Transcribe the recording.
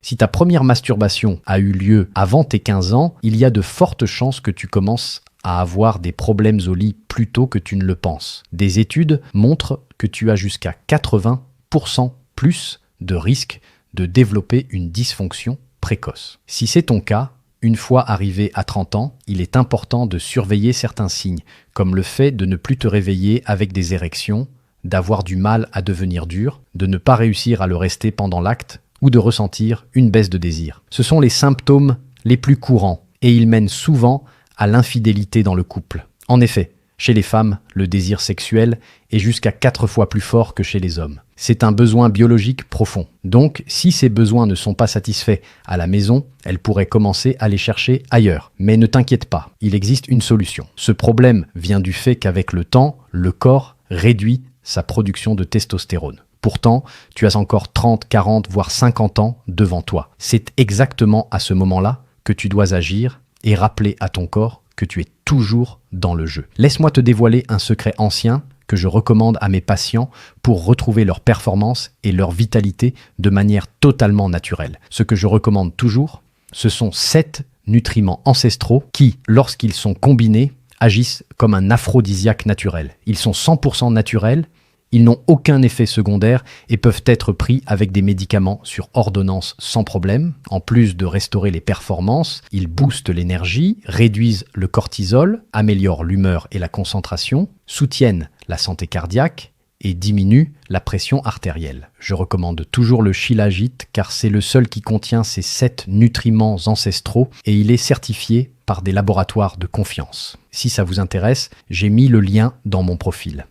Si ta première masturbation a eu lieu avant tes 15 ans, il y a de fortes chances que tu commences à avoir des problèmes au lit plus tôt que tu ne le penses. Des études montrent que tu as jusqu'à 80% plus de risque de développer une dysfonction précoce. Si c'est ton cas, une fois arrivé à 30 ans, il est important de surveiller certains signes, comme le fait de ne plus te réveiller avec des érections, d'avoir du mal à devenir dur, de ne pas réussir à le rester pendant l'acte ou de ressentir une baisse de désir. Ce sont les symptômes les plus courants et ils mènent souvent à l'infidélité dans le couple. En effet, chez les femmes, le désir sexuel est jusqu'à 4 fois plus fort que chez les hommes. C'est un besoin biologique profond. Donc, si ces besoins ne sont pas satisfaits à la maison, elle pourrait commencer à les chercher ailleurs. Mais ne t'inquiète pas, il existe une solution. Ce problème vient du fait qu'avec le temps, le corps réduit sa production de testostérone. Pourtant, tu as encore 30, 40, voire 50 ans devant toi. C'est exactement à ce moment-là que tu dois agir et rappeler à ton corps que tu es toujours dans le jeu. Laisse-moi te dévoiler un secret ancien que je recommande à mes patients pour retrouver leur performance et leur vitalité de manière totalement naturelle. Ce que je recommande toujours, ce sont 7 nutriments ancestraux qui, lorsqu'ils sont combinés, agissent comme un aphrodisiaque naturel. Ils sont 100% naturels, ils n'ont aucun effet secondaire et peuvent être pris avec des médicaments sur ordonnance sans problème. En plus de restaurer les performances, ils boostent l'énergie, réduisent le cortisol, améliorent l'humeur et la concentration, soutiennent la santé cardiaque et diminuent la pression artérielle. Je recommande toujours le Shilajit car c'est le seul qui contient ces 7 nutriments ancestraux et il est certifié par des laboratoires de confiance. Si ça vous intéresse, j'ai mis le lien dans mon profil.